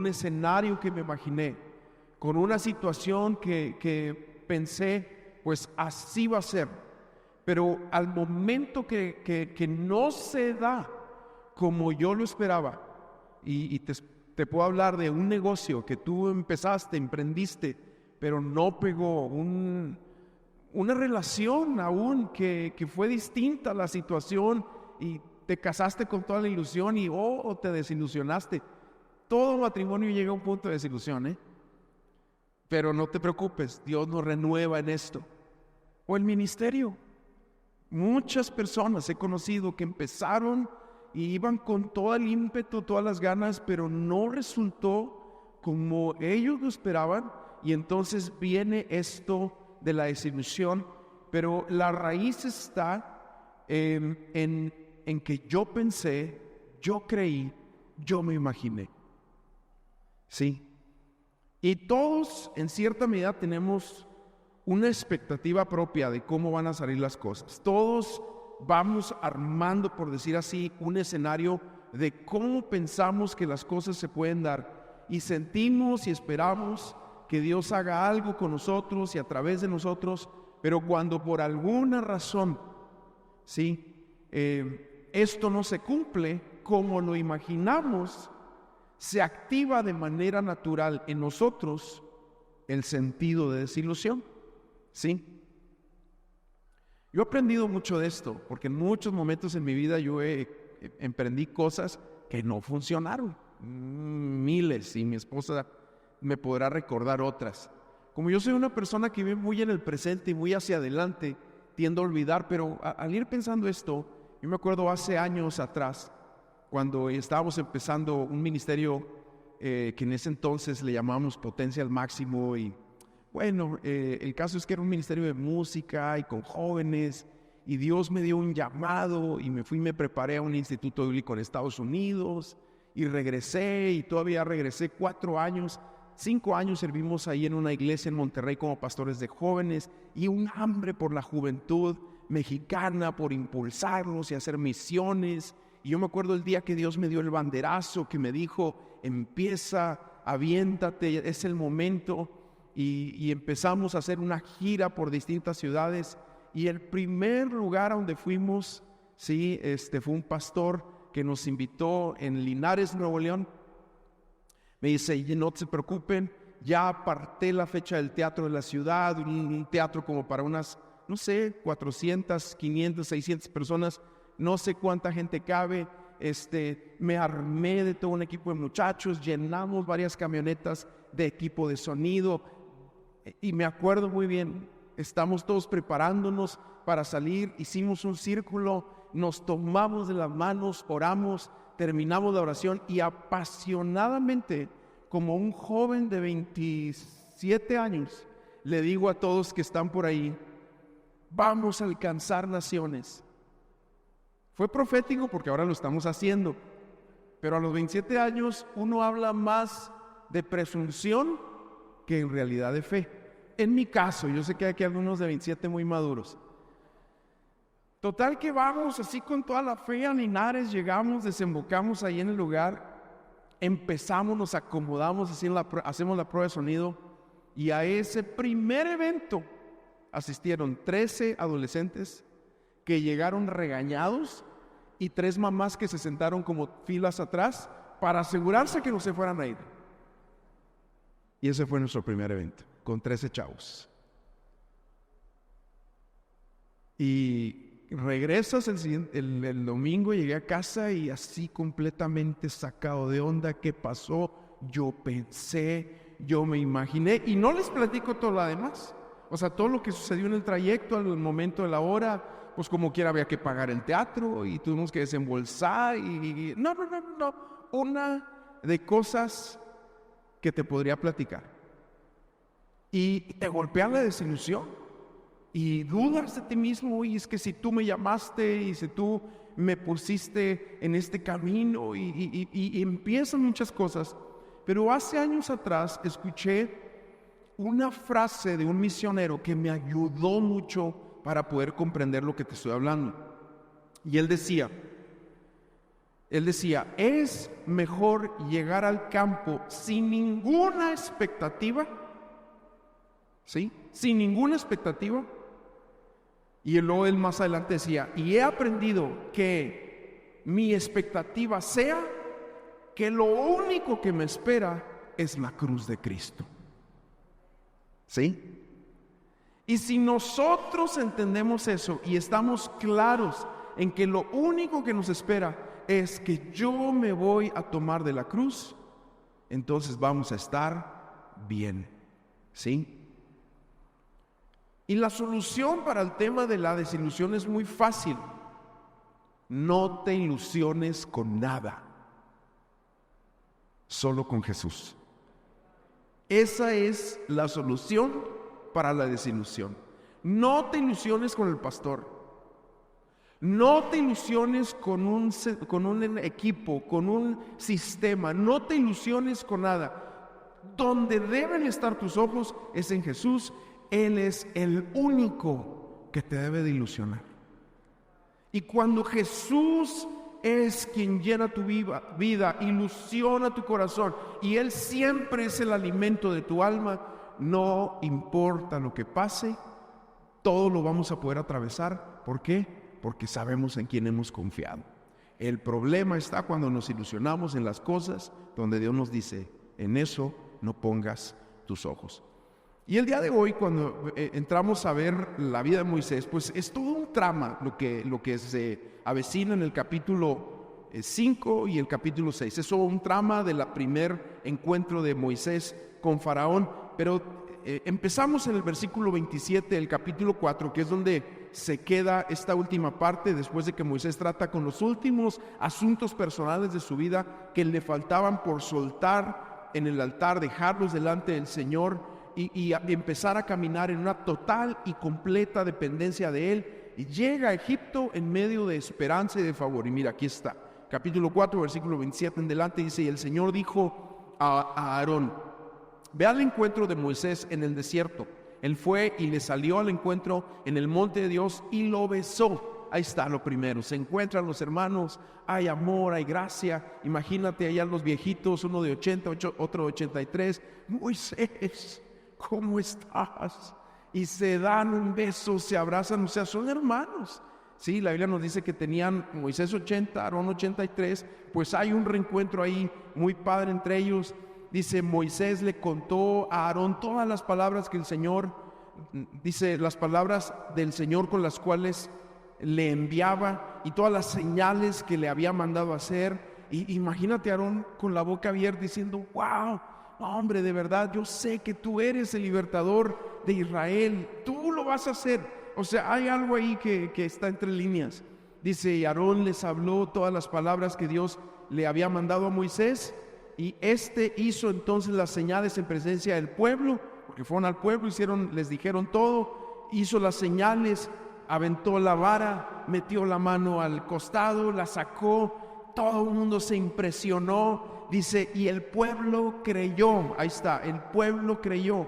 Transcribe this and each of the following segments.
un escenario que me imaginé, con una situación que pensé, pues así va a ser. Pero al momento que no se da como yo lo esperaba, y te puedo hablar de un negocio que tú emprendiste, pero no pegó, una relación aún que fue distinta a la situación, y te casaste con toda la ilusión o te desilusionaste. Todo matrimonio llega a un punto de desilusión, ¿eh? Pero no te preocupes, Dios nos renueva en esto. O el ministerio. Muchas personas he conocido que empezaron y iban con todo el ímpetu, todas las ganas, pero no resultó como ellos lo esperaban, y entonces viene esto de la desilusión. Pero la raíz está en que yo pensé, yo creí, yo me imaginé. Sí. Y todos, en cierta medida, tenemos una expectativa propia de cómo van a salir las cosas. Todos vamos armando, por decir así, un escenario de cómo pensamos que las cosas se pueden dar. Y sentimos y esperamos que Dios haga algo con nosotros y a través de nosotros, pero cuando por alguna razón, ¿sí? Esto no se cumple como lo imaginamos, se activa de manera natural en nosotros el sentido de desilusión, ¿sí? Yo he aprendido mucho de esto, porque en muchos momentos en mi vida yo emprendí cosas que no funcionaron, miles, y mi esposa me podrá recordar otras. Como yo soy una persona que vive muy en el presente y muy hacia adelante, tiendo a olvidar, pero al ir pensando esto, yo me acuerdo hace años atrás, cuando estábamos empezando un ministerio que en ese entonces le llamábamos Potencia al Máximo, y bueno, el caso es que era un ministerio de música y con jóvenes, y Dios me dio un llamado y me preparé a un instituto bíblico en Estados Unidos, y regresé, y todavía regresé 5 años servimos ahí en una iglesia en Monterrey como pastores de jóvenes, y un hambre por la juventud mexicana, por impulsarlos y hacer misiones. Y yo me acuerdo el día que Dios me dio el banderazo, que me dijo, empieza, aviéntate, es el momento. Y empezamos a hacer una gira por distintas ciudades. Y el primer lugar a donde fuimos, sí, fue un pastor que nos invitó en Linares, Nuevo León. Me dice, no se preocupen, ya aparté la fecha del teatro de la ciudad, un teatro como para unas, no sé, 400, 500, 600 personas, no sé cuánta gente cabe. Me armé de todo un equipo de muchachos, llenamos varias camionetas de equipo de sonido, y me acuerdo muy bien, estamos todos preparándonos para salir, hicimos un círculo, nos tomamos de las manos, oramos, terminamos la oración, y apasionadamente, como un joven de 27 años, le digo a todos que están por ahí, vamos a alcanzar naciones. Fue profético porque ahora lo estamos haciendo, pero a los 27 años uno habla más de presunción que en realidad de fe. En mi caso, yo sé que hay aquí algunos de 27 muy maduros. Total que vamos así con toda la fe a Linares, llegamos, desembocamos ahí en el lugar, empezamos, nos acomodamos, hacemos la prueba de sonido, y a ese primer evento asistieron 13 adolescentes que llegaron regañados, y 3 mamás que se sentaron como filas atrás para asegurarse que no se fueran a ir. Y ese fue nuestro primer evento, con 13 chavos. Y regresas el domingo, llegué a casa y así completamente sacado de onda. ¿Qué pasó? Yo pensé, yo me imaginé, y no les platico todo lo demás. O sea, todo lo que sucedió en el trayecto, al momento de la hora, pues como quiera había que pagar el teatro y tuvimos que desembolsar no, una de cosas que te podría platicar. Y te golpea la desilusión y dudas de ti mismo, y es que si tú me llamaste y si tú me pusiste en este camino, y empiezan muchas cosas. Pero hace años atrás escuché una frase de un misionero que me ayudó mucho para poder comprender lo que te estoy hablando. Y él decía, Él decía, es mejor llegar al campo sin ninguna expectativa, ¿sí? Sin ninguna expectativa. Y luego él más adelante decía, y he aprendido que mi expectativa sea que lo único que me espera es la cruz de Cristo. ¿Sí? Y si nosotros entendemos eso y estamos claros en que lo único que nos espera es que yo me voy a tomar de la cruz, entonces vamos a estar bien. ¿Sí? Y la solución para el tema de la desilusión es muy fácil. No te ilusiones con nada, solo con Jesús. Esa es la solución para la desilusión. No te ilusiones con el pastor. No te ilusiones con un equipo, con un sistema. No te ilusiones con nada. Donde deben estar tus ojos es en Jesús. Él es el único que te debe de ilusionar. Y cuando Jesús es quien llena tu vida, ilusiona tu corazón, y Él siempre es el alimento de tu alma, no importa lo que pase, todo lo vamos a poder atravesar. ¿Por qué? Porque sabemos en quién hemos confiado. El problema está cuando nos ilusionamos en las cosas donde Dios nos dice, en eso no pongas tus ojos. Y el día de hoy, cuando entramos a ver la vida de Moisés, pues es todo un trama lo que se avecina en el capítulo 5 y el capítulo 6. Es todo un trama del primer encuentro de Moisés con Faraón, pero empezamos en el versículo 27 del capítulo 4, que es donde se queda esta última parte, después de que Moisés trata con los últimos asuntos personales de su vida que le faltaban por soltar en el altar, dejarlos delante del Señor y empezar a caminar en una total y completa dependencia de Él. Y llega a Egipto en medio de esperanza y de favor. Y mira, aquí está, capítulo 4, versículo 27 en delante, dice, y el Señor dijo a Aarón, ve al encuentro de Moisés en el desierto. Él fue y le salió al encuentro en el monte de Dios y lo besó. Ahí está lo primero, se encuentran los hermanos, hay amor, hay gracia. Imagínate allá los viejitos, uno de 80, otro de 83. Moisés, ¿cómo estás? Y se dan un beso, se abrazan, o sea, son hermanos. Sí, la Biblia nos dice que tenían Moisés 80, Aarón 83, pues hay un reencuentro ahí muy padre entre ellos. Dice, Moisés le contó a Aarón todas las palabras que el Señor, dice, las palabras del Señor con las cuales le enviaba y todas las señales que le había mandado hacer. Y imagínate a Aarón con la boca abierta diciendo, wow, hombre, de verdad, yo sé que tú eres el libertador de Israel, tú lo vas a hacer. O sea, hay algo ahí que está entre líneas. Dice, y Aarón les habló todas las palabras que Dios le había mandado a Moisés. Y hizo entonces las señales en presencia del pueblo, porque fueron al pueblo, les dijeron todo, hizo las señales, aventó la vara, metió la mano al costado, la sacó, todo el mundo se impresionó, dice, y el pueblo creyó. Ahí está, el pueblo creyó.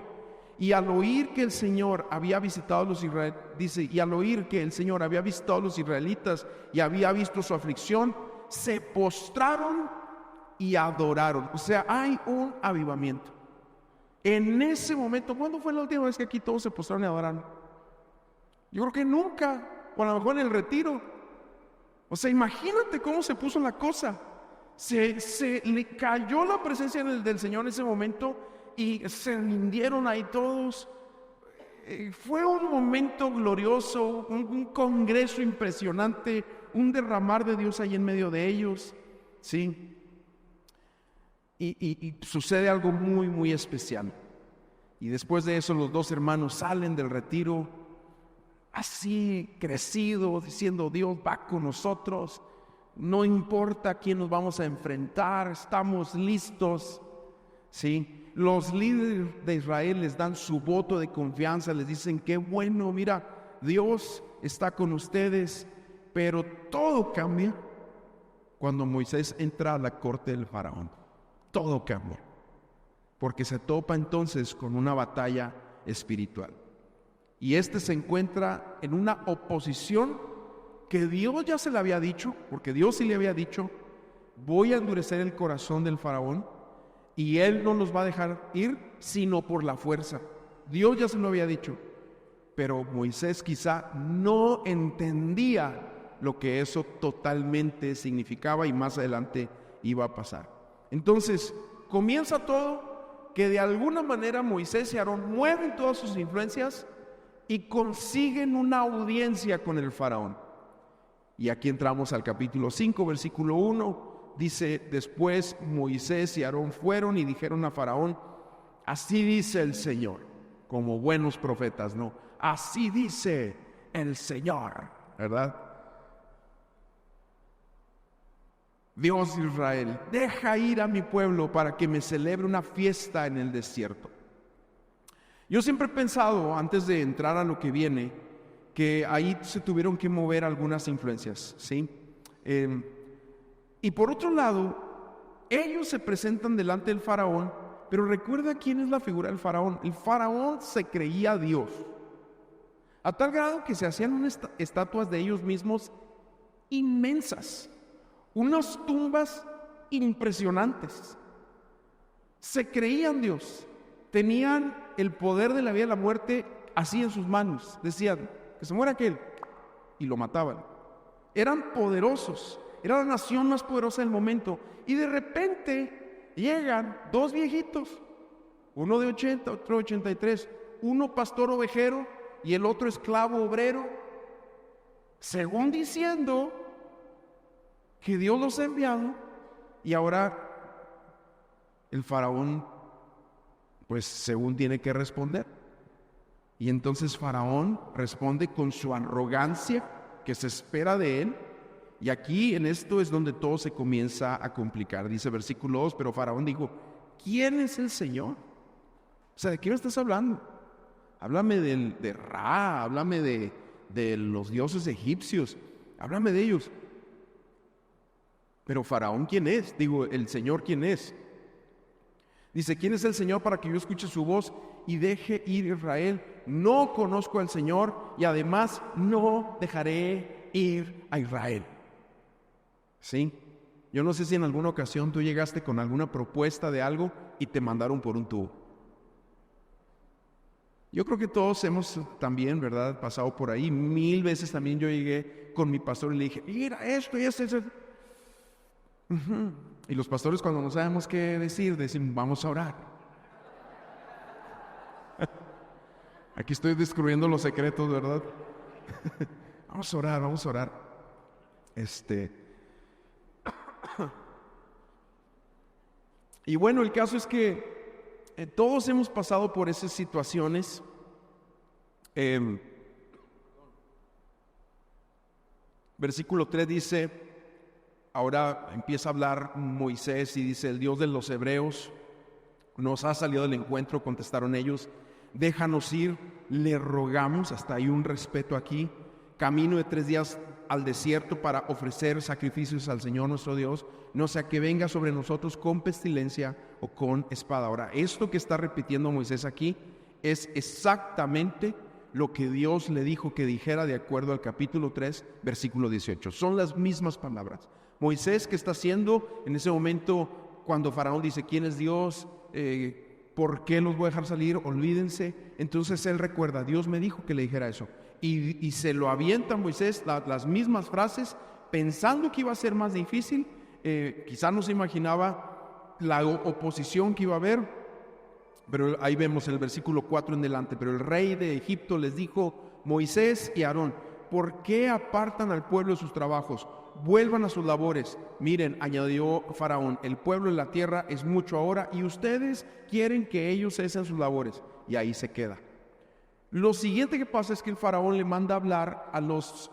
Y al oír que el Señor había visitado a los israelitas, dice, y al oír que el Señor había visitado a los israelitas y había visto su aflicción, se postraron y adoraron. O sea, hay un avivamiento. En ese momento, ¿cuándo fue la última vez que aquí todos se postraron y adoraron? Yo creo que nunca, o a lo mejor en el retiro. O sea, imagínate cómo se puso la cosa. Se le cayó la presencia del Señor en ese momento y se rindieron ahí todos. Fue un momento glorioso, un congreso impresionante, un derramar de Dios ahí en medio de ellos. Sí. Y sucede algo muy, muy especial. Y después de eso los dos hermanos salen del retiro así crecidos, diciendo, Dios va con nosotros, no importa a quién nos vamos a enfrentar, estamos listos. ¿Sí? Los líderes de Israel les dan su voto de confianza, les dicen, qué bueno, mira, Dios está con ustedes. Pero todo cambia cuando Moisés entra a la corte del faraón. Todo cambia, porque se topa entonces con una batalla espiritual. Y se encuentra en una oposición que Dios ya se le había dicho, porque Dios sí le había dicho voy a endurecer el corazón del faraón y él no los va a dejar ir sino por la fuerza. Dios ya se lo había dicho, pero Moisés quizá no entendía lo que eso totalmente significaba y más adelante iba a pasar. Entonces comienza todo que de alguna manera Moisés y Aarón mueven todas sus influencias y consiguen una audiencia con el faraón. Y aquí entramos al capítulo 5, versículo 1. Dice: después Moisés y Aarón fueron y dijeron a Faraón: así dice el Señor, como buenos profetas, ¿no? Así dice el Señor, ¿verdad? Dios de Israel, deja ir a mi pueblo para que me celebre una fiesta en el desierto. Yo siempre he pensado, antes de entrar a lo que viene, que ahí se tuvieron que mover algunas influencias, ¿sí? Y por otro lado, ellos se presentan delante del faraón, pero recuerda quién es la figura del faraón. El faraón se creía Dios, a tal grado que se hacían unas estatuas de ellos mismos inmensas, unas tumbas impresionantes. Se creían Dios, tenían el poder de la vida y la muerte así en sus manos. Decían: que se muera aquel, y lo mataban. Eran poderosos, era la nación más poderosa del momento. Y de repente llegan dos viejitos, uno de 80, otro de 83, uno pastor ovejero y el otro esclavo obrero, según diciendo que Dios los ha enviado. Y ahora el faraón, pues según tiene que responder. Y entonces Faraón responde con su arrogancia que se espera de él. Y aquí en esto es donde todo se comienza a complicar. Dice versículo 2, pero Faraón dijo: ¿quién es el Señor? O sea, ¿de qué me estás hablando? Háblame de Ra, háblame de los dioses egipcios, háblame de ellos. Pero Faraón, ¿quién es? Digo, ¿el Señor quién es? Dice: ¿quién es el Señor para que yo escuche su voz y deje ir a Israel? No conozco al Señor y además no dejaré ir a Israel. ¿Sí? Yo no sé si en alguna ocasión tú llegaste con alguna propuesta de algo y te mandaron por un tubo. Yo creo que todos hemos también, ¿verdad?, pasado por ahí. 1000 veces también yo llegué con mi pastor y le dije: mira esto y esto. Y los pastores, cuando no sabemos qué decir, decimos: vamos a orar. Aquí estoy descubriendo los secretos, ¿verdad? Vamos a orar, vamos a orar. Y bueno, el caso es que todos hemos pasado por esas situaciones. Versículo 3 dice, ahora empieza a hablar Moisés y dice: el Dios de los hebreos nos ha salido del encuentro. Contestaron ellos: déjanos ir, le rogamos. Hasta hay un respeto aquí. Camino de 3 días al desierto para ofrecer sacrificios al Señor nuestro Dios, no sea que venga sobre nosotros con pestilencia o con espada. Ahora, esto que está repitiendo Moisés aquí es exactamente lo que Dios le dijo que dijera de acuerdo al capítulo 3, versículo 18. Son las mismas palabras. Moisés, ¿qué está haciendo en ese momento cuando Faraón dice: ¿quién es Dios? ¿Por qué los voy a dejar salir? Olvídense. Entonces él recuerda: Dios me dijo que le dijera eso. Y se lo avienta a Moisés las mismas frases, pensando que iba a ser más difícil. Quizá no se imaginaba la oposición que iba a haber. Pero ahí vemos en el versículo 4 en adelante: pero el rey de Egipto les dijo: Moisés y Aarón, ¿por qué apartan al pueblo de sus trabajos? Vuelvan a sus labores. Miren, añadió Faraón, el pueblo de la tierra es mucho ahora y ustedes quieren que ellos cesen sus labores. Y ahí se queda. Lo siguiente que pasa es que el Faraón le manda a hablar a los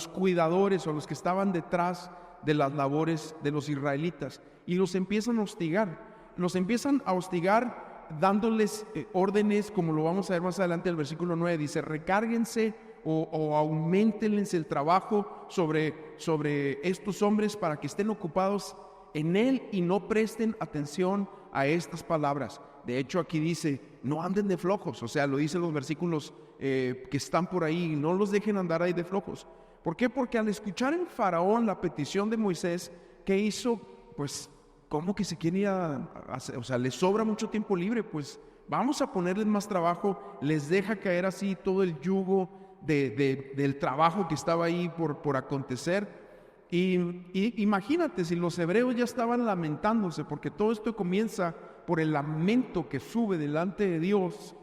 cuidadores o a los que estaban detrás de las labores de los israelitas y los empiezan a hostigar. Los empiezan a hostigar dándoles órdenes, como lo vamos a ver más adelante. El versículo 9 dice: recárguense o auméntenles el trabajo sobre estos hombres para que estén ocupados en él y no presten atención a estas palabras. De hecho, aquí dice: no anden de flojos. O sea, lo dicen los versículos que están por ahí. No los dejen andar ahí de flojos. ¿Por qué? Porque al escuchar el Faraón la petición de Moisés, ¿qué hizo? Pues, ¿cómo que se quiere ir a hacer? O sea, les sobra mucho tiempo libre, pues vamos a ponerles más trabajo. Les deja caer así todo el yugo del trabajo que estaba ahí por acontecer. Y imagínate, si los hebreos ya estaban lamentándose, porque todo esto comienza por el lamento que sube delante de Dios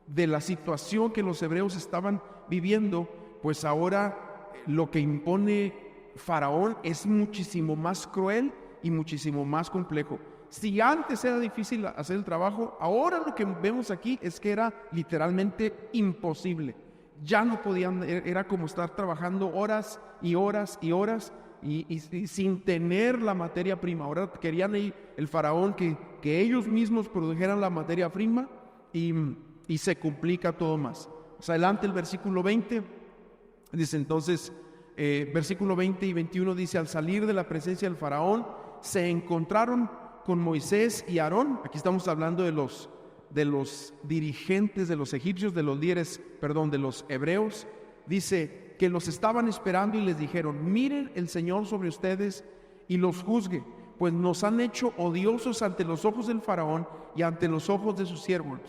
de la situación que los hebreos estaban viviendo, pues ahora lo que impone Faraón es muchísimo más cruel y muchísimo más complejo. Si antes era difícil hacer el trabajo, ahora lo que vemos aquí es que era literalmente imposible. Ya no podían, era como estar trabajando horas y horas y horas y sin tener la materia prima. Ahora querían el Faraón que ellos mismos produjeran la materia prima y se complica todo más. Más adelante el versículo 20 dice entonces, versículo 20 y 21 dice: al salir de la presencia del Faraón, se encontraron con Moisés y Aarón. Aquí estamos hablando de los dirigentes de los egipcios, de los líderes, de los hebreos. Dice que los estaban esperando y les dijeron: miren el Señor sobre ustedes y los juzgue, pues nos han hecho odiosos ante los ojos del Faraón y ante los ojos de sus siervos,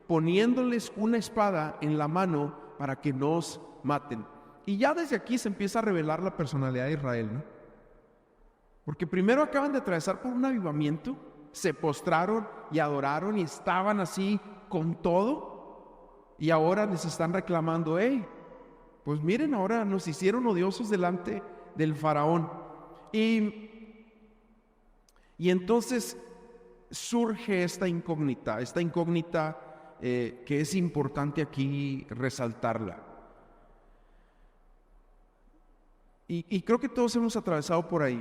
poniéndoles una espada en la mano para que nos maten. Y ya desde aquí se empieza a revelar la personalidad de Israel, ¿no? Porque primero acaban de atravesar por un avivamiento, se postraron y adoraron y estaban así con todo, y ahora les están reclamando: pues miren, ahora nos hicieron odiosos delante del Faraón. Y entonces surge esta incógnita que es importante aquí resaltarla. Y creo que todos hemos atravesado por ahí.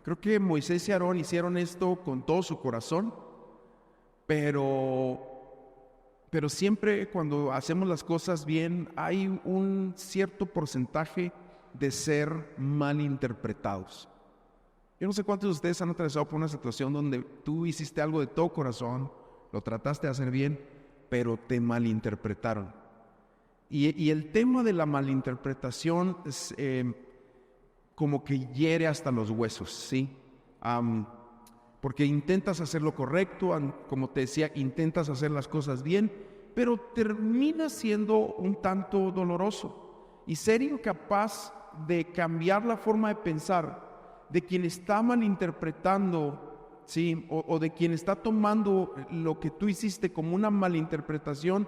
Creo que Moisés y Aarón hicieron esto con todo su corazón, pero siempre cuando hacemos las cosas bien hay un cierto porcentaje de ser malinterpretados. Yo no sé cuántos de ustedes han atravesado por una situación donde tú hiciste algo de todo corazón, lo trataste de hacer bien, pero te malinterpretaron. Y el tema de la malinterpretación es como que hiere hasta los huesos, ¿sí? Porque intentas hacer lo correcto, como te decía, intentas hacer las cosas bien, pero termina siendo un tanto doloroso. Y ser incapaz de cambiar la forma de pensar de quien está malinterpretando, ¿sí? O de quien está tomando lo que tú hiciste como una malinterpretación,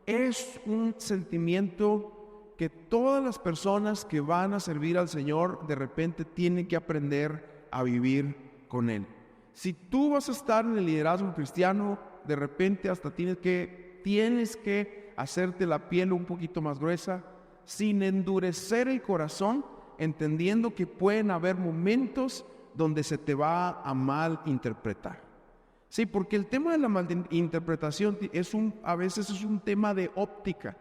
es un sentimiento que todas las personas que van a servir al Señor de repente tienen que aprender a vivir con Él. Si tú vas a estar en el liderazgo cristiano, de repente hasta tienes que hacerte la piel un poquito más gruesa, sin endurecer el corazón, entendiendo que pueden haber momentos donde se te va a malinterpretar. Sí, porque el tema de la malinterpretación a veces es un tema de óptica.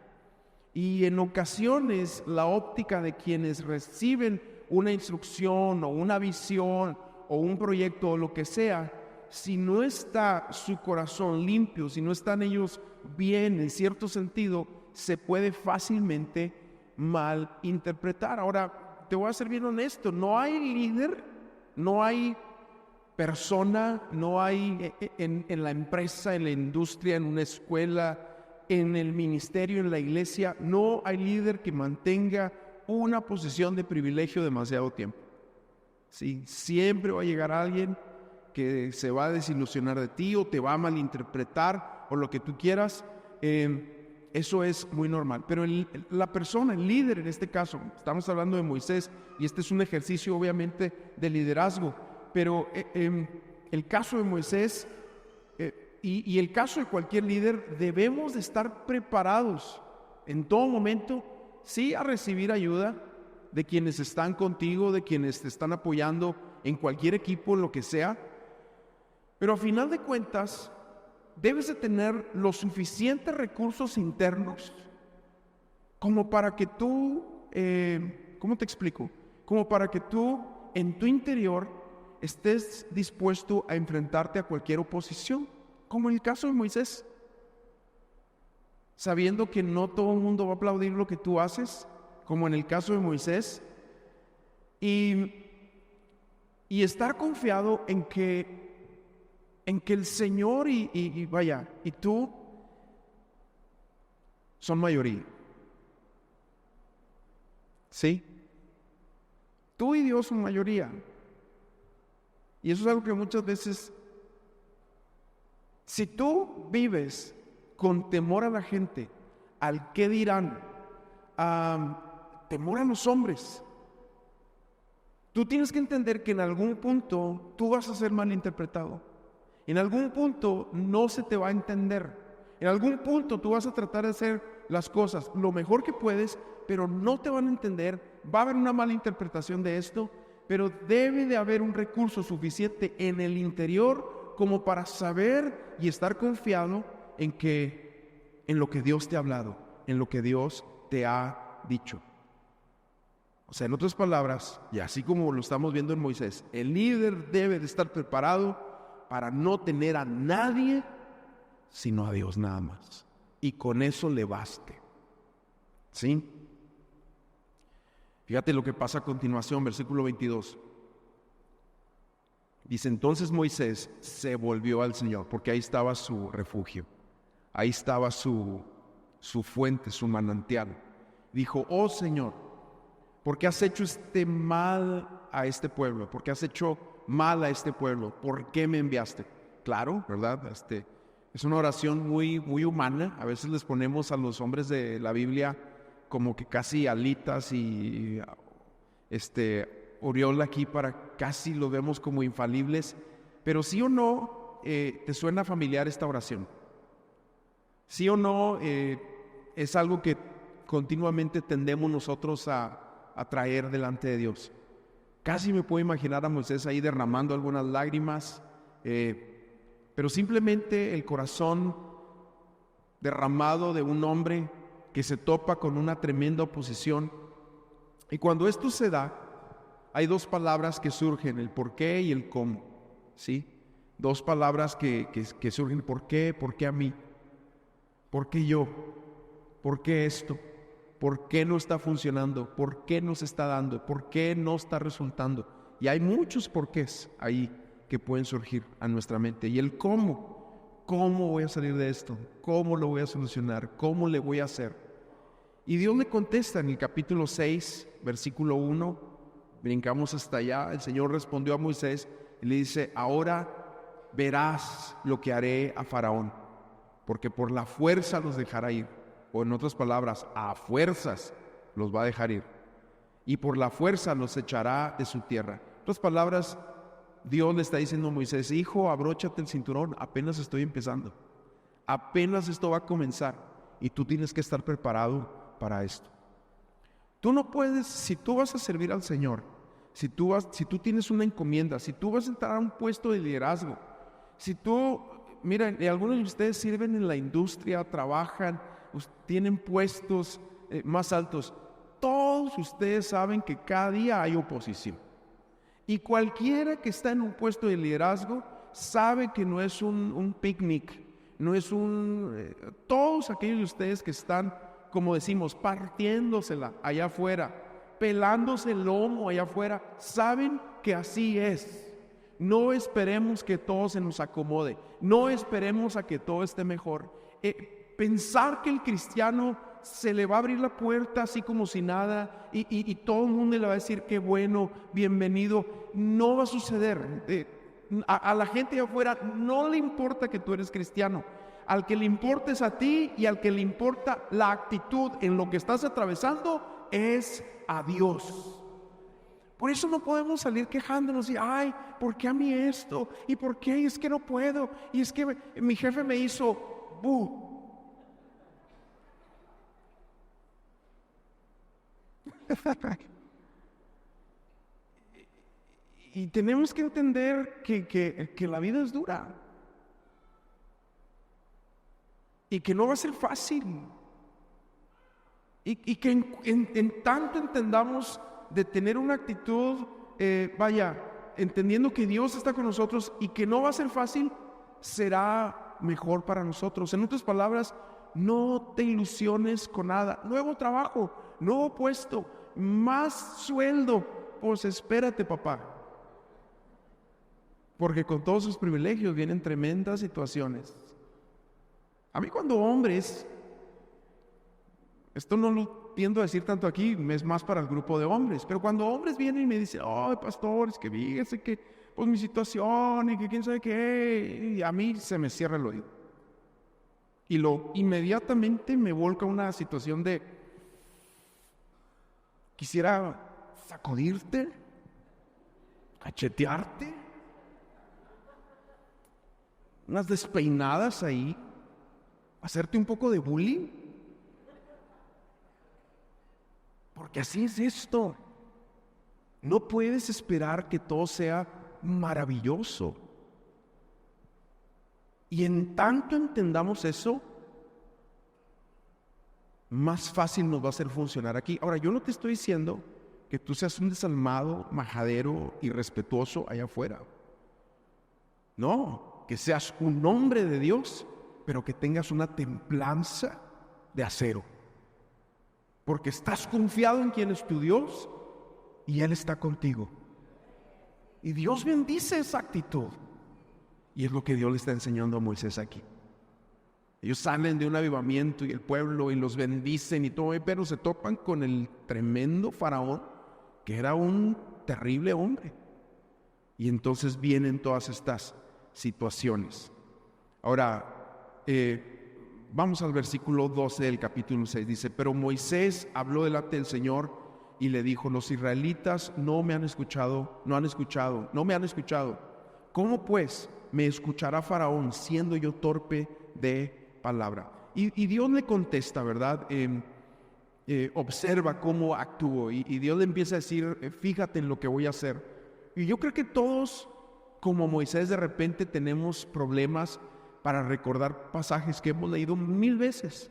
Y en ocasiones la óptica de quienes reciben una instrucción o una visión o un proyecto o lo que sea, si no está su corazón limpio, si no están ellos bien en cierto sentido, se puede fácilmente malinterpretar. Ahora, te voy a ser bien honesto, no hay líder, no hay persona, no hay en la empresa, en la industria, en una escuela, en el ministerio, en la iglesia, no hay líder que mantenga una posición de privilegio demasiado tiempo. ¿Sí? Siempre va a llegar alguien que se va a desilusionar de ti o te va a malinterpretar o lo que tú quieras. Eso es muy normal. Pero la persona, el líder en este caso, estamos hablando de Moisés y este es un ejercicio obviamente de liderazgo, pero el caso de Moisés y el caso de cualquier líder, debemos de estar preparados en todo momento, sí, a recibir ayuda de quienes están contigo, de quienes te están apoyando en cualquier equipo, lo que sea, pero a final de cuentas debes de tener los suficientes recursos internos como para que tú, ¿cómo te explico? Como para que tú en tu interior estés dispuesto a enfrentarte a cualquier oposición, como en el caso de Moisés, sabiendo que no todo el mundo va a aplaudir lo que tú haces, como en el caso de Moisés, y y estar confiado en que el Señor y tú son mayoría. ¿Sí? Tú y Dios son mayoría. Y eso es algo que muchas veces, si tú vives con temor a la gente, al qué dirán, temor a los hombres, tú tienes que entender que en algún punto tú vas a ser malinterpretado. En algún punto no se te va a entender. En algún punto tú vas a tratar de hacer las cosas lo mejor que puedes, pero no te van a entender. Va a haber una mala interpretación de esto, pero debe de haber un recurso suficiente en el interior como para saber y estar confiado en lo que Dios te ha hablado, en lo que Dios te ha dicho. O sea, en otras palabras, y así como lo estamos viendo en Moisés, el líder debe de estar preparado para no tener a nadie sino a Dios nada más, y con eso le baste. ¿Sí? Fíjate lo que pasa a continuación, versículo 22. Dice, entonces Moisés se volvió al Señor, porque ahí estaba su refugio, ahí estaba su fuente, su manantial. Dijo, oh Señor, ¿por qué has hecho este mal a este pueblo? ¿Por qué has hecho mal a este pueblo? ¿Por qué me enviaste? Claro, ¿verdad? Es una oración muy, muy humana. A veces les ponemos a los hombres de la Biblia como que casi alitas y aureola aquí para casi lo vemos como infalibles. Pero sí o no, ¿te suena familiar esta oración? Sí o no, es algo que continuamente tendemos nosotros a traer delante de Dios. Casi me puedo imaginar a Moisés ahí derramando algunas lágrimas, pero simplemente el corazón derramado de un hombre que se topa con una tremenda oposición. Y cuando esto se da, hay dos palabras que surgen, el por qué y el cómo, ¿sí? Dos palabras que surgen, ¿por qué? ¿Por qué a mí? ¿Por qué yo? ¿Por qué esto? ¿Por qué no está funcionando? ¿Por qué no se está dando? ¿Por qué no está resultando? Y hay muchos porqués ahí que pueden surgir a nuestra mente. Y el cómo. ¿Cómo voy a salir de esto? ¿Cómo lo voy a solucionar? ¿Cómo le voy a hacer? Y Dios le contesta en el capítulo 6, versículo 1. Brincamos hasta allá. El Señor respondió a Moisés y le dice, ahora verás lo que haré a Faraón, porque por la fuerza los dejará ir. O en otras palabras, a fuerzas los va a dejar ir. Y por la fuerza los echará de su tierra. En otras palabras, Dios le está diciendo a Moisés, hijo, abróchate el cinturón, apenas estoy empezando. Apenas esto va a comenzar. Y tú tienes que estar preparado para esto. Tú no puedes, si tú vas a servir al Señor, si tú tienes una encomienda, si tú vas a entrar a un puesto de liderazgo, miren, algunos de ustedes sirven en la industria, trabajan, tienen puestos más altos. Todos ustedes saben que cada día hay oposición. Y cualquiera que está en un puesto de liderazgo sabe que no es un picnic, no es todos aquellos de ustedes que están, como decimos, partiéndosela allá afuera, pelándose el lomo allá afuera, saben que así es. No esperemos que todo se nos acomode, no esperemos a que todo esté mejor. Pensar que el cristiano se le va a abrir la puerta así como si nada y todo el mundo le va a decir qué bueno, bienvenido, no va a suceder. A la gente de afuera no le importa que tú eres cristiano. Al que le importa es a ti, y al que le importa la actitud en lo que estás atravesando es a Dios. Por eso no podemos salir quejándonos y ay, ¿por qué a mí esto? ¿Y por qué? Es que no puedo. Y es que mi jefe me hizo Y tenemos que entender que la vida es dura y que no va a ser fácil y que en tanto entendamos de tener una actitud, entendiendo que Dios está con nosotros y que no va a ser fácil, será mejor para nosotros. En otras palabras, no te ilusiones con nada. Nuevo trabajo, nuevo puesto, más sueldo, pues espérate, papá. porque con todos sus privilegios vienen tremendas situaciones. A mí cuando hombres, esto no lo tiendo a decir tanto aquí, es más para el grupo de hombres, pero cuando hombres vienen y me dicen, ay, pastor, es que fíjese que pues mi situación y que quién sabe qué, y a mí se me cierra el oído. Y inmediatamente me volca una situación de, quisiera sacudirte, cachetearte, unas despeinadas ahí, hacerte un poco de bullying. Porque así es esto. No puedes esperar que todo sea maravilloso. Y en tanto entendamos eso, más fácil nos va a hacer funcionar aquí. Ahora, yo no te estoy diciendo que tú seas un desalmado, majadero, irrespetuoso allá afuera. No, que seas un hombre de Dios, pero que tengas una templanza de acero. Porque estás confiado en quien es tu Dios y Él está contigo. Y Dios bendice esa actitud. Y es lo que Dios le está enseñando a Moisés aquí. Ellos salen de un avivamiento y el pueblo y los bendicen y todo, pero se topan con el tremendo faraón, que era un terrible hombre. Y entonces vienen todas estas situaciones. Ahora, vamos al versículo 12 del capítulo 6. Dice, pero Moisés habló delante del Señor y le dijo, los israelitas no me han escuchado. ¿Cómo pues me escuchará Faraón siendo yo torpe de palabra? Y Dios le contesta, ¿verdad? Observa cómo actúo y Dios le empieza a decir, fíjate en lo que voy a hacer. Y yo creo que todos, como Moisés, de repente tenemos problemas para recordar pasajes que hemos leído 1000 veces.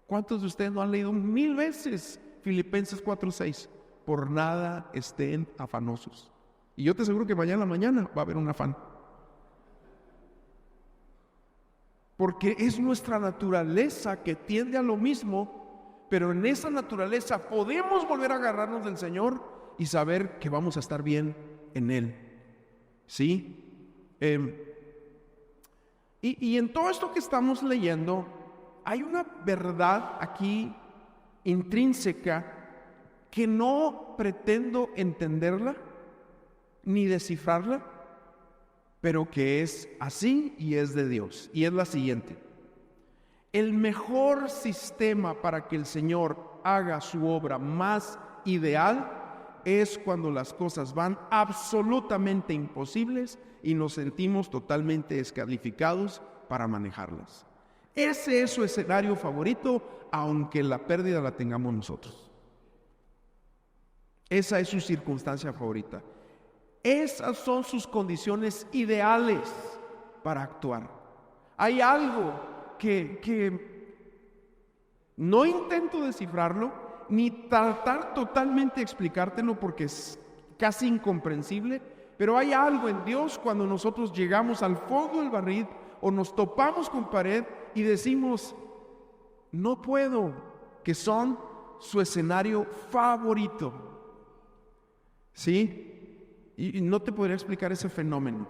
¿Cuántos de ustedes no han leído 1000 veces Filipenses 4:6? Por nada estén afanosos. Y yo te aseguro que mañana a la mañana va a haber un afán. Porque es nuestra naturaleza que tiende a lo mismo, pero en esa naturaleza podemos volver a agarrarnos del Señor y saber que vamos a estar bien en Él. ¿Sí? Y en todo esto que estamos leyendo, hay una verdad aquí intrínseca que no pretendo entenderla ni descifrarla, pero que es así y es de Dios. Y es la siguiente: el mejor sistema para que el Señor haga su obra más ideal es cuando las cosas van absolutamente imposibles y nos sentimos totalmente descalificados para manejarlas. Ese es su escenario favorito, aunque la pérdida la tengamos nosotros. Esa es su circunstancia favorita. Esas son sus condiciones ideales para actuar. Hay algo que no intento descifrarlo ni tratar totalmente de explicártelo porque es casi incomprensible, pero hay algo en Dios cuando nosotros llegamos al fondo del barril o nos topamos con pared y decimos, no puedo, que son su escenario favorito. ¿Sí? Y no te podría explicar ese fenómeno.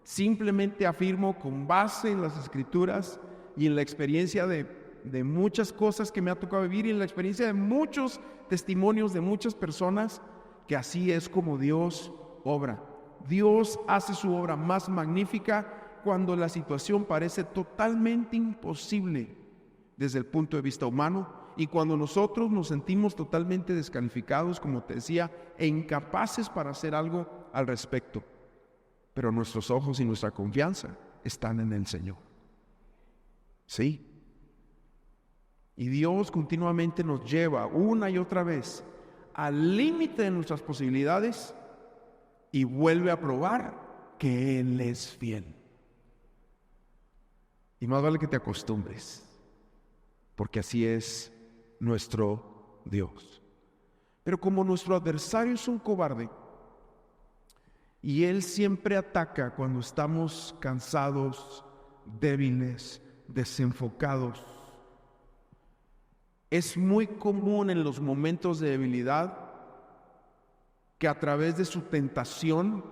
Simplemente afirmo con base en las Escrituras y en la experiencia de muchas cosas que me ha tocado vivir y en la experiencia de muchos testimonios de muchas personas, que así es como Dios obra. Dios hace su obra más magnífica cuando la situación parece totalmente imposible desde el punto de vista humano y cuando nosotros nos sentimos totalmente descalificados, como te decía, e incapaces para hacer algo al respecto. Pero nuestros ojos y nuestra confianza están en el Señor. Sí. Y Dios continuamente nos lleva una y otra vez al límite de nuestras posibilidades y vuelve a probar que Él es fiel. Y más vale que te acostumbres, porque así es nuestro Dios. Pero como nuestro adversario es un cobarde y él siempre ataca cuando estamos cansados, débiles, desenfocados, es muy común en los momentos de debilidad que a través de su tentación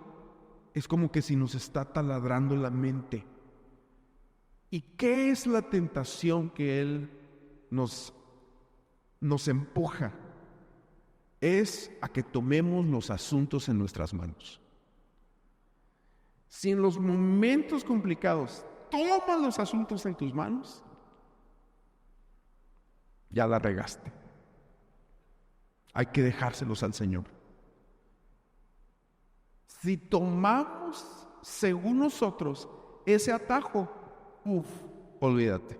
es como que si nos está taladrando la mente. ¿Y qué es la tentación que Él nos empuja? Es a que tomemos los asuntos en nuestras manos. Si en los momentos complicados tomas los asuntos en tus manos, ya la regaste. Hay que dejárselos al Señor. Si tomamos, según nosotros, ese atajo, olvídate.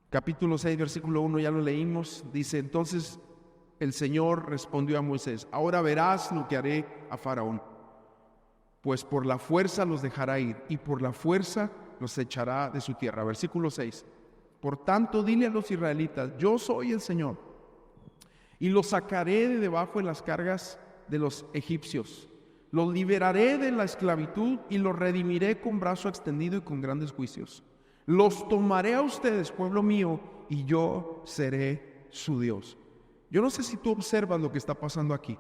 Capítulo 6, versículo 1, ya lo leímos. Dice: entonces el Señor respondió a Moisés: ahora verás lo que haré a Faraón, pues por la fuerza los dejará ir y por la fuerza los echará de su tierra. Versículo 6. Por tanto, dile a los israelitas: yo soy el Señor, y los sacaré de debajo de las cargas de los egipcios. Los liberaré de la esclavitud y los redimiré con brazo extendido y con grandes juicios. Los tomaré a ustedes, pueblo mío, y yo seré su Dios. Yo no sé si tú observas lo que está pasando aquí,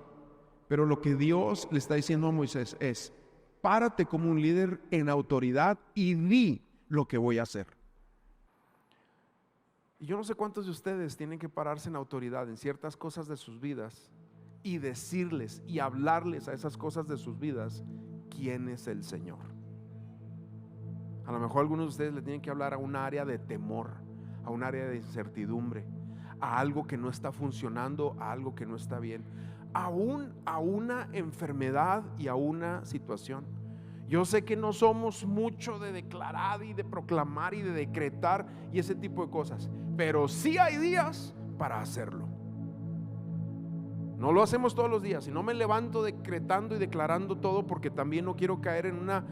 pero lo que Dios le está diciendo a Moisés es: párate como un líder en autoridad y di lo que voy a hacer. Y yo no sé cuántos de ustedes tienen que pararse en autoridad en ciertas cosas de sus vidas y decirles y hablarles a esas cosas de sus vidas quién es el Señor. A lo mejor algunos de ustedes le tienen que hablar a un área de temor, a un área de incertidumbre, a algo que no está funcionando, a algo que no está bien, aún a una enfermedad y a una situación. Yo sé que no somos mucho de declarar y de proclamar y de decretar y ese tipo de cosas, pero sí hay días para hacerlo. No lo hacemos todos los días, y no me levanto decretando y declarando todo, porque también no quiero caer en una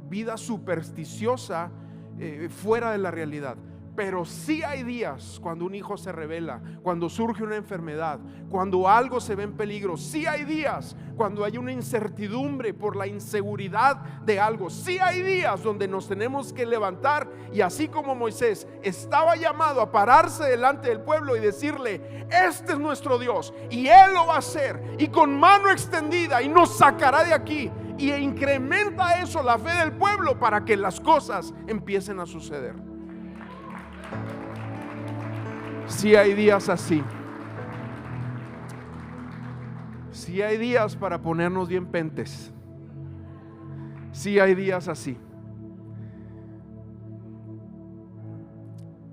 vida supersticiosa fuera de la realidad. Pero sí hay días cuando un hijo se revela, cuando surge una enfermedad, cuando algo se ve en peligro. Sí hay días cuando hay una incertidumbre por la inseguridad de algo. Sí hay días donde nos tenemos que levantar, y así como Moisés estaba llamado a pararse delante del pueblo y decirle: este es nuestro Dios y Él lo va a hacer, y con mano extendida, y nos sacará de aquí. Y incrementa eso la fe del pueblo para que las cosas empiecen a suceder. Si hay días así, si hay días para ponernos bien pentes, si hay días así.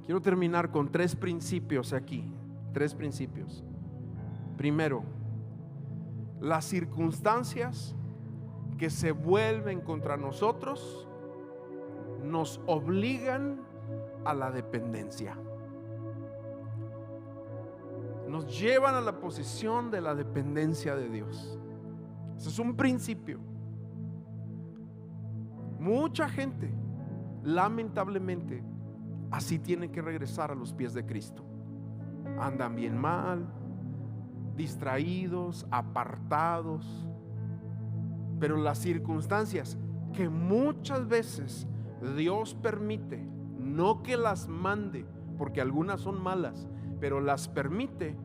Quiero terminar con 3 principios aquí, 3 principios. Primero, las circunstancias que se vuelven contra nosotros nos obligan a la dependencia. Nos llevan a la posición de la dependencia de Dios. Ese es un principio. Mucha gente, lamentablemente, así tiene que regresar a los pies de Cristo. Andan bien mal, distraídos, apartados. Pero las circunstancias que muchas veces Dios permite, no que las mande, porque algunas son malas, pero las permite,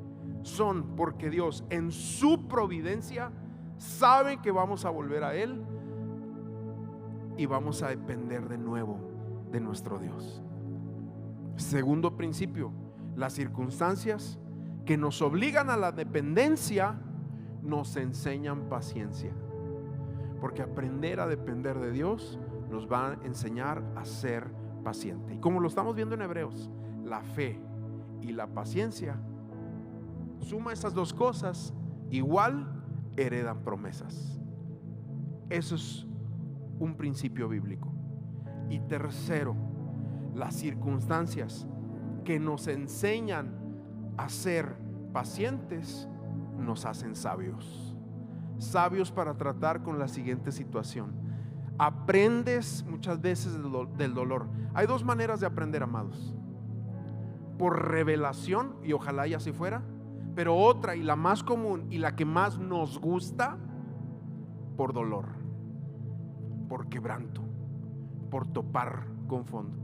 son porque Dios en su providencia sabe que vamos a volver a Él y vamos a depender de nuevo de nuestro Dios. Segundo principio, las circunstancias que nos obligan a la dependencia nos enseñan paciencia, porque aprender a depender de Dios nos va a enseñar a ser paciente. Y como lo estamos viendo en Hebreos, la fe y la paciencia, suma esas dos cosas, igual heredan promesas. Eso es un principio bíblico. Y tercero, las circunstancias que nos enseñan a ser pacientes nos hacen sabios. Sabios para tratar con la siguiente situación. Aprendes muchas veces del dolor. Hay 2 maneras de aprender, amados: por revelación, y ojalá y así fuera, pero otra, y la más común y la que más nos gusta, por dolor, por quebranto, por topar con fondo.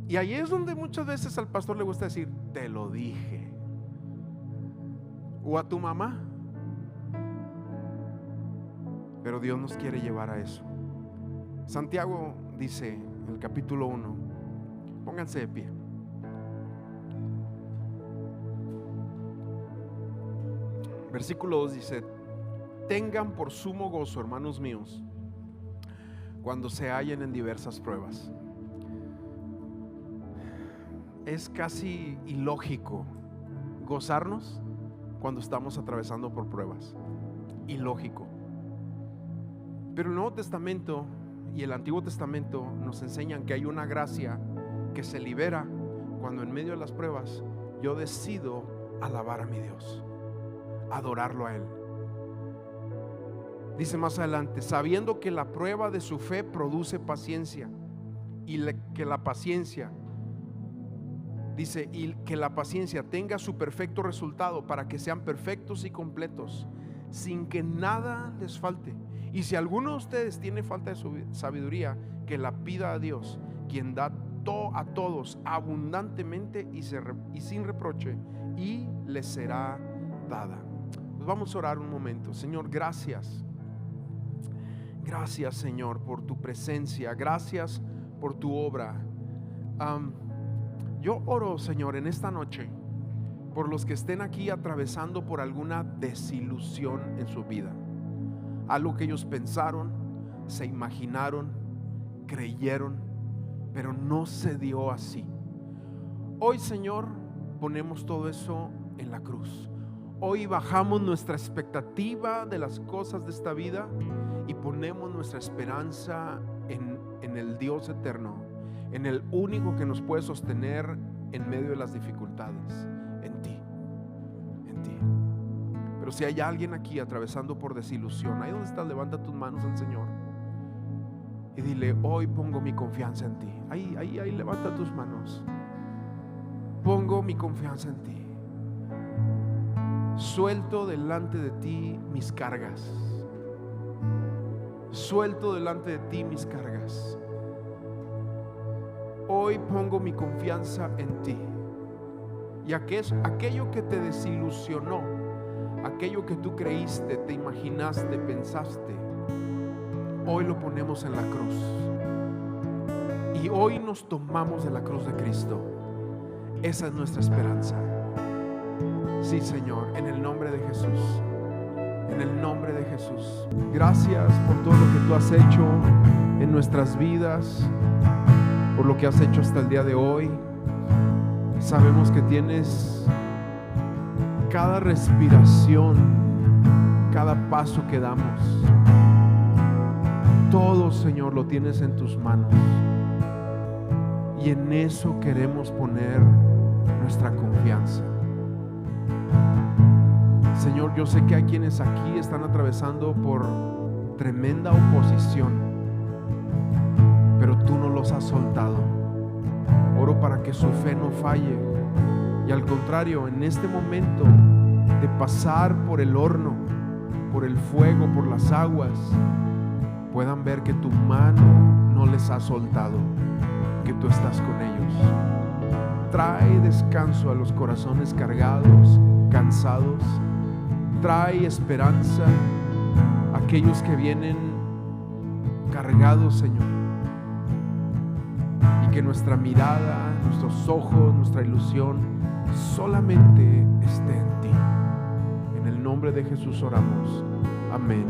Y ahí es donde muchas veces al pastor le gusta decir: te lo dije. O a tu mamá: pero Dios nos quiere llevar a eso. Santiago dice en el capítulo 1, pónganse de pie. Versículo 2 dice: tengan por sumo gozo, hermanos míos, cuando se hallen en diversas pruebas. Es casi ilógico gozarnos cuando estamos atravesando por pruebas. Ilógico. Pero el Nuevo Testamento y el Antiguo Testamento nos enseñan que hay una gracia que se libera cuando en medio de las pruebas yo decido alabar a mi Dios, adorarlo a Él. Dice más adelante: sabiendo que la prueba de su fe produce paciencia, y que la paciencia, dice, y que la paciencia tenga su perfecto resultado, para que sean perfectos y completos, sin que nada les falte. Y si alguno de ustedes tiene falta de sabiduría, que la pida a Dios, quien da a todos abundantemente y sin reproche, y les será dada. Pues vamos a orar un momento. Señor, gracias. Gracias, Señor, por tu presencia. Gracias por tu obra. Yo oro, Señor, en esta noche por los que estén aquí atravesando por alguna desilusión en su vida. Algo que ellos pensaron, se imaginaron, creyeron, pero no se dio así. Hoy, Señor, ponemos todo eso en la cruz. Hoy bajamos nuestra expectativa de las cosas de esta vida y ponemos nuestra esperanza en el Dios eterno, en el único que nos puede sostener en medio de las dificultades, en ti, en ti. Pero si hay alguien aquí atravesando por desilusión, ahí donde estás, levanta tus manos al Señor y dile: hoy pongo mi confianza en ti. Ahí, levanta tus manos. Pongo mi confianza en ti. Suelto delante de ti mis cargas. Suelto delante de ti mis cargas. Hoy pongo mi confianza en ti. Y aquello que te desilusionó, aquello que tú creíste, te imaginaste, pensaste, hoy lo ponemos en la cruz. Y hoy nos tomamos de la cruz de Cristo. Esa es nuestra esperanza. Sí, Señor, en el nombre de Jesús. En el nombre de Jesús. Gracias por todo lo que tú has hecho en nuestras vidas, por lo que has hecho hasta el día de hoy. Sabemos que tienes cada respiración, cada paso que damos. Todo, Señor, lo tienes en tus manos. Y en eso queremos poner nuestra confianza. Señor, yo sé que hay quienes aquí están atravesando por tremenda oposición, pero tú no los has soltado. Oro para que su fe no falle, y al contrario, en este momento de pasar por el horno, por el fuego, por las aguas, puedan ver que tu mano no les ha soltado, que tú estás con ellos. Trae descanso a los corazones cargados, cansados. Trae esperanza a aquellos que vienen cargados, Señor. Y que nuestra mirada, nuestros ojos, nuestra ilusión solamente esté en ti. En el nombre de Jesús oramos. Amén.